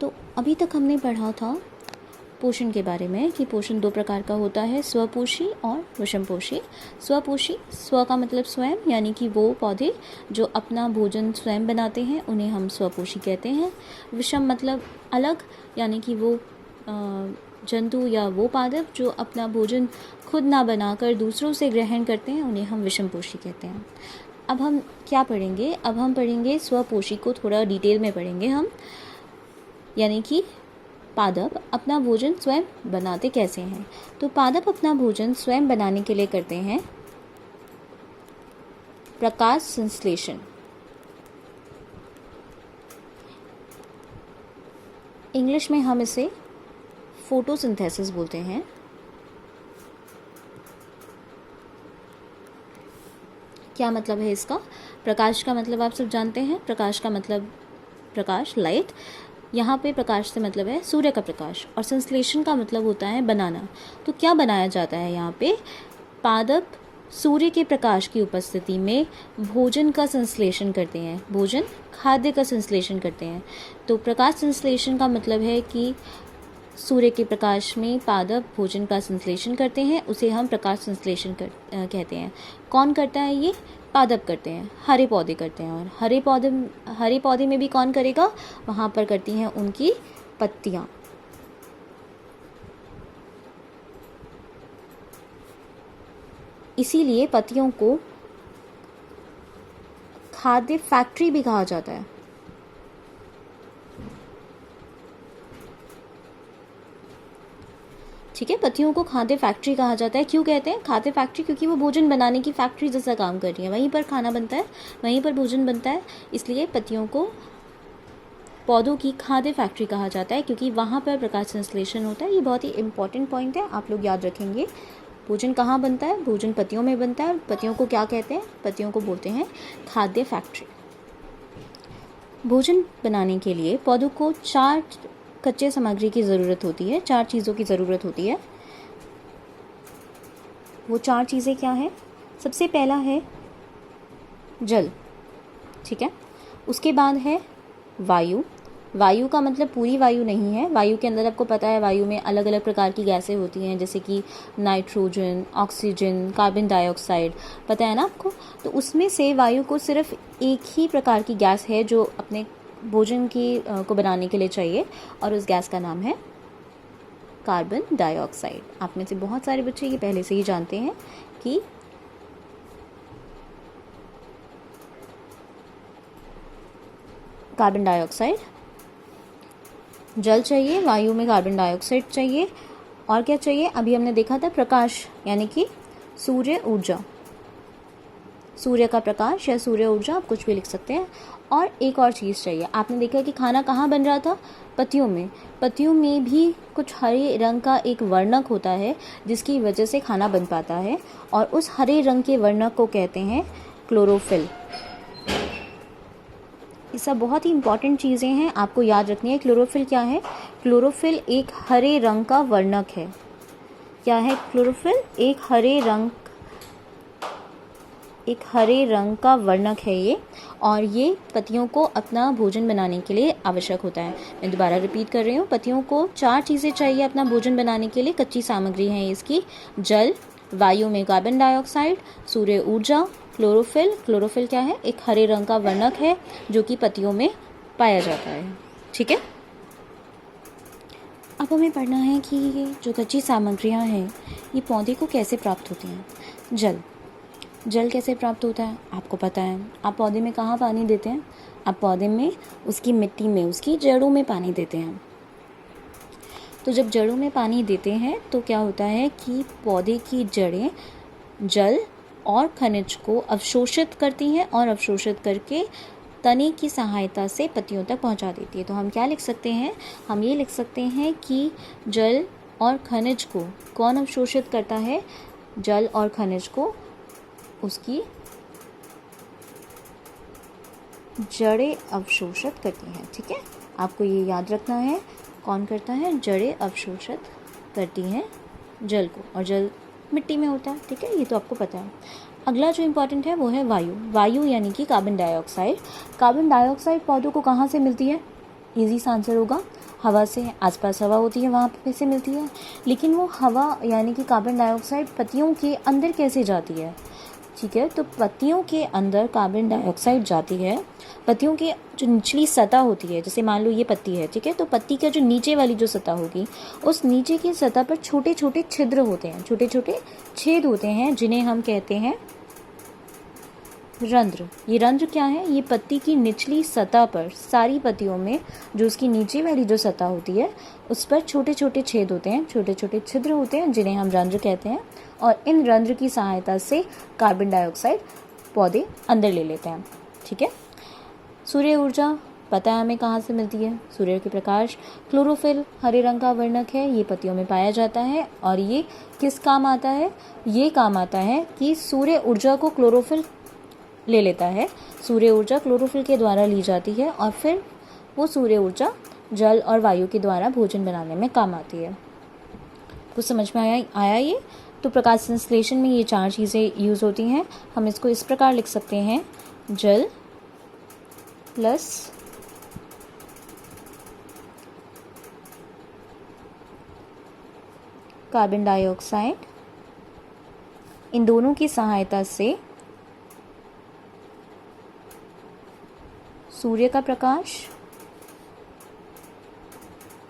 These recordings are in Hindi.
तो अभी तक हमने पढ़ा था पोषण के बारे में कि पोषण दो प्रकार का होता है, स्वपोषी और विषमपोषी। स्वपोषी, स्व का मतलब स्वयं, यानी कि वो पौधे जो अपना भोजन स्वयं बनाते हैं उन्हें हम स्वपोषी कहते हैं। विषम मतलब अलग, यानी कि वो जंतु या वो पादप जो अपना भोजन खुद ना बनाकर दूसरों से ग्रहण करते हैं उन्हें हम विषमपोषी कहते हैं। अब हम क्या पढ़ेंगे? अब हम पढ़ेंगे स्वपोषी को, थोड़ा डिटेल में पढ़ेंगे हम, यानी कि पादप अपना भोजन स्वयं बनाते कैसे हैं। तो पादप अपना भोजन स्वयं बनाने के लिए करते हैं प्रकाश संश्लेषण। इंग्लिश में हम इसे फोटोसिंथेसिस बोलते हैं। क्या मतलब है इसका? प्रकाश का मतलब आप सब जानते हैं, प्रकाश का मतलब प्रकाश, लाइट। यहाँ पे प्रकाश से मतलब है सूर्य का प्रकाश, और संश्लेषण का मतलब होता है बनाना। तो क्या बनाया जाता है यहाँ पे? पादप सूर्य के प्रकाश की उपस्थिति में भोजन का संश्लेषण करते हैं, भोजन खाद्य का संश्लेषण करते हैं। तो प्रकाश संश्लेषण का मतलब है कि सूर्य के प्रकाश में पादप भोजन का संश्लेषण करते हैं, उसे हम प्रकाश संश्लेषण कहते हैं। कौन करता है ये? पादप करते हैं, हरे पौधे करते हैं। और हरे पौधे में भी कौन करेगा? वहाँ पर करती हैं उनकी पत्तियाँ। इसीलिए पत्तियों को खाद्य फैक्ट्री भी कहा जाता है। ठीक है, पत्तियों को खाद्य फैक्ट्री कहा जाता है। क्यों कहते हैं खाद्य फैक्ट्री? क्योंकि वो भोजन बनाने की फैक्ट्री जैसा काम कर रही है, वहीं पर खाना बनता है, वहीं पर भोजन बनता है। इसलिए पत्तियों को पौधों की खाद्य फैक्ट्री कहा जाता है, क्योंकि वहाँ पर प्रकाश संश्लेषण होता है। ये बहुत ही इंपॉर्टेंट पॉइंट है, आप लोग याद रखेंगे। भोजन कहाँ बनता है? भोजन पत्तियों में बनता है। पत्तियों को क्या कहते हैं? पत्तियों को बोलते हैं खाद्य फैक्ट्री। भोजन बनाने के लिए पौधों को 4 कच्चे सामग्री की ज़रूरत होती है, 4 चीज़ों की ज़रूरत होती है। वो 4 चीज़ें क्या हैं? सबसे पहला है जल, ठीक है। उसके बाद है वायु। वायु का मतलब पूरी वायु नहीं है, वायु के अंदर आपको पता है वायु में अलग अलग प्रकार की गैसें होती हैं, जैसे कि नाइट्रोजन, ऑक्सीजन, कार्बन डाइऑक्साइड, पता है ना आपको। तो उसमें से वायु को सिर्फ एक ही प्रकार की गैस है जो अपने भोजन को बनाने के लिए चाहिए, और उस गैस का नाम है कार्बन डाइऑक्साइड। आप में से बहुत सारे बच्चे ये पहले से ही जानते हैं कि कार्बन डाइऑक्साइड, जल चाहिए, वायु में कार्बन डाइऑक्साइड चाहिए, और क्या चाहिए? अभी हमने देखा था प्रकाश, यानी कि सूर्य ऊर्जा, सूर्य का प्रकाश या सूर्य ऊर्जा, आप कुछ भी लिख सकते हैं। और एक और चीज़ चाहिए। आपने देखा कि खाना कहाँ बन रहा था? पत्तियों में। पत्तियों में भी कुछ हरे रंग का एक वर्णक होता है जिसकी वजह से खाना बन पाता है, और उस हरे रंग के वर्णक को कहते हैं क्लोरोफिल। ये सब बहुत ही इंपॉर्टेंट चीज़ें हैं, आपको याद रखनी है। क्लोरोफिल क्या है? क्लोरोफिल एक हरे रंग का वर्णक है। क्या है क्लोरोफिल? एक हरे रंग का वर्णक है ये, और ये पत्तियों को अपना भोजन बनाने के लिए आवश्यक होता है। मैं दोबारा रिपीट कर रही हूँ, पत्तियों को 4 चीज़ें चाहिए अपना भोजन बनाने के लिए। कच्ची सामग्री है इसकी जल, वायु में कार्बन डाइऑक्साइड, सूर्य ऊर्जा, क्लोरोफिल। क्लोरोफिल क्या है? एक हरे रंग का वर्णक है जो कि पत्तियों में पाया जाता है, ठीक है। अब हमें पढ़ना है कि ये जो कच्ची सामग्रियाँ हैं ये पौधे को कैसे प्राप्त होती हैं। जल कैसे प्राप्त होता है? आपको पता है। आप पौधे में कहाँ पानी देते हैं? आप पौधे में उसकी मिट्टी में, उसकी जड़ों में पानी देते हैं। तो जब जड़ों में पानी देते हैं तो क्या होता है कि पौधे की जड़ें जल और खनिज को अवशोषित करती हैं, और अवशोषित करके तने की सहायता से पत्तियों तक पहुंचा देती है। तो हम क्या लिख सकते हैं? हम ये लिख सकते हैं कि जल और खनिज को कौन अवशोषित करता है? जल और खनिज को उसकी जड़ें अवशोषित करती हैं, ठीक है। आपको ये याद रखना है, कौन करता है? जड़ें अवशोषित करती हैं जल को, और जल मिट्टी में होता है, ठीक है, ये तो आपको पता है। अगला जो इम्पॉर्टेंट है वो है वायु। वायु यानी कि कार्बन डाइऑक्साइड। कार्बन डाइऑक्साइड पौधों को कहाँ से मिलती है? इजी सा आंसर होगा, हवा से, आसपास हवा होती है वहाँ पे से मिलती है, लेकिन वो हवा यानी कि कार्बन डाइऑक्साइड पत्तियों के अंदर कैसे जाती है? ठीक है, तो पत्तियों के अंदर कार्बन डाइऑक्साइड जाती है, पत्तियों की जो निचली सतह होती है, जैसे मान लो ये पत्ती है, ठीक है, तो पत्ती का जो नीचे वाली जो सतह होगी, उस नीचे की सतह पर छोटे छोटे छिद्र होते हैं, छोटे छोटे छेद होते हैं, जिन्हें हम कहते हैं रंध्र। ये रंध्र क्या है? ये पत्ती की निचली सतह पर, सारी पत्तियों में जो उसकी नीचे वाली जो सतह होती है उस पर छोटे छोटे छेद होते हैं, छोटे छोटे छिद्र होते हैं, जिन्हें हम रंध्र कहते हैं। और इन रंध्र की सहायता से कार्बन डाइऑक्साइड पौधे अंदर ले लेते हैं। ठीक है, सूर्य ऊर्जा पता है हमें कहाँ से मिलती है? सूर्य के प्रकाश। क्लोरोफिल हरे रंग का वर्णक है, ये पत्तियों में पाया जाता है और ये किस काम आता है? ये काम आता है कि सूर्य ऊर्जा को क्लोरोफिल ले लेता है, सूर्य ऊर्जा क्लोरोफिल के द्वारा ली जाती है और फिर वो सूर्य ऊर्जा जल और वायु के द्वारा भोजन बनाने में काम आती है। कुछ समझ में आया ये? तो प्रकाश संश्लेषण में ये 4 चीज़ें यूज़ होती हैं। हम इसको इस प्रकार लिख सकते हैं, जल प्लस कार्बन डाइऑक्साइड, इन दोनों की सहायता से सूर्य का प्रकाश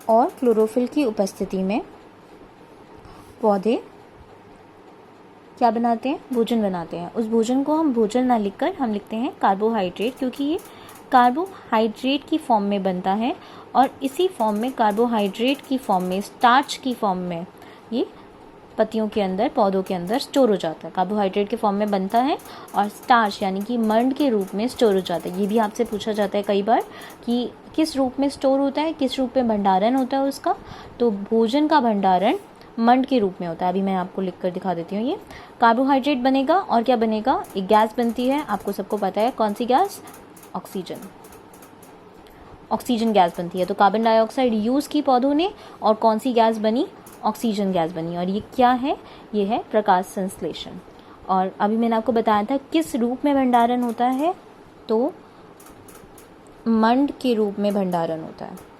और क्लोरोफिल की उपस्थिति में पौधे क्या बनाते हैं? भोजन बनाते हैं। उस भोजन को हम भोजन ना लिखकर हम लिखते हैं कार्बोहाइड्रेट, क्योंकि ये कार्बोहाइड्रेट की फॉर्म में बनता है और इसी फॉर्म में, कार्बोहाइड्रेट की फॉर्म में, स्टार्च की फॉर्म में ये पत्तियों के अंदर, पौधों के अंदर स्टोर हो जाता है। कार्बोहाइड्रेट के फॉर्म में बनता है और स्टार्च यानी कि मंड के रूप में स्टोर हो जाता है। ये भी आपसे पूछा जाता है कई बार कि किस रूप में स्टोर होता है, किस रूप में भंडारण होता है उसका। तो भोजन का भंडारण मंड के रूप में होता है। अभी मैं आपको लिख कर दिखा देती हूँ। ये कार्बोहाइड्रेट बनेगा और क्या बनेगा? एक गैस बनती है, आपको सबको पता है कौन सी गैस? ऑक्सीजन। ऑक्सीजन गैस बनती है। तो कार्बन डाइऑक्साइड यूज़ की पौधों ने और कौन सी गैस बनी? ऑक्सीजन गैस बनी। और ये क्या है? ये है प्रकाश संश्लेषण। और अभी मैंने आपको बताया था किस रूप में भंडारण होता है, तो मंड के रूप में भंडारण होता है।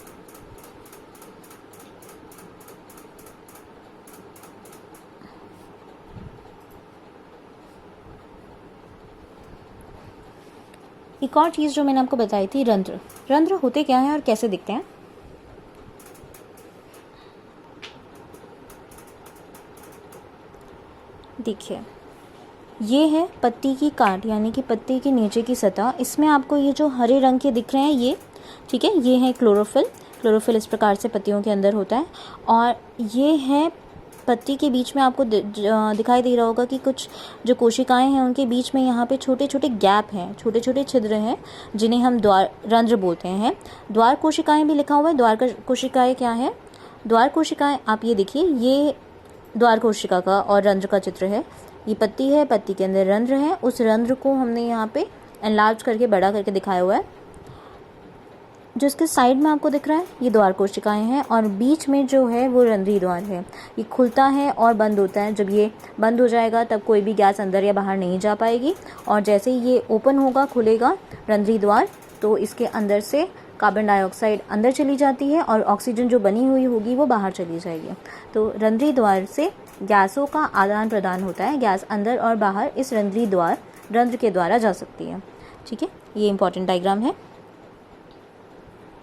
एक और चीज़ जो मैंने आपको बताई थी, रंध्र। रंध्र होते क्या हैं और कैसे दिखते हैं? देखिए, ये है पत्ती की काट यानी कि पत्ती के नीचे की सतह। इसमें आपको ये जो हरे रंग के दिख रहे हैं ये, ठीक है, ये है क्लोरोफिल। क्लोरोफिल इस प्रकार से पत्तियों के अंदर होता है। और ये है पत्ती के बीच में आपको दिखाई दे रहा होगा कि कुछ जो कोशिकाएं हैं उनके बीच में यहाँ पे छोटे छोटे गैप हैं, छोटे छोटे छिद्र हैं, जिन्हें हम रंध्र बोलते हैं। द्वार कोशिकाएं भी लिखा हुआ है। द्वार कोशिकाएं क्या है? द्वार कोशिकाएं, आप ये देखिए, ये द्वार कोशिका का और रंध्र का चित्र है। ये पत्ती है, पत्ती के अंदर रंध्र है। उस रंध्र को हमने यहाँ पे एनलार्ज करके, बड़ा करके दिखाया हुआ है। जो इसके साइड में आपको दिख रहा है ये द्वार कोशिकाएं हैं और बीच में जो है वो रंध्रीय द्वार है। ये खुलता है और बंद होता है। जब ये बंद हो जाएगा तब कोई भी गैस अंदर या बाहर नहीं जा पाएगी, और जैसे ही ये ओपन होगा, खुलेगा रंध्रीय द्वार, तो इसके अंदर से कार्बन डाइऑक्साइड अंदर चली जाती है और ऑक्सीजन जो बनी हुई होगी वो बाहर चली जाएगी। तो रंध्रीय द्वार से गैसों का आदान प्रदान होता है। गैस अंदर और बाहर इस रंध्रीय द्वार, रंध्र के द्वारा जा सकती है। ठीक है, ये इंपॉर्टेंट डायग्राम है।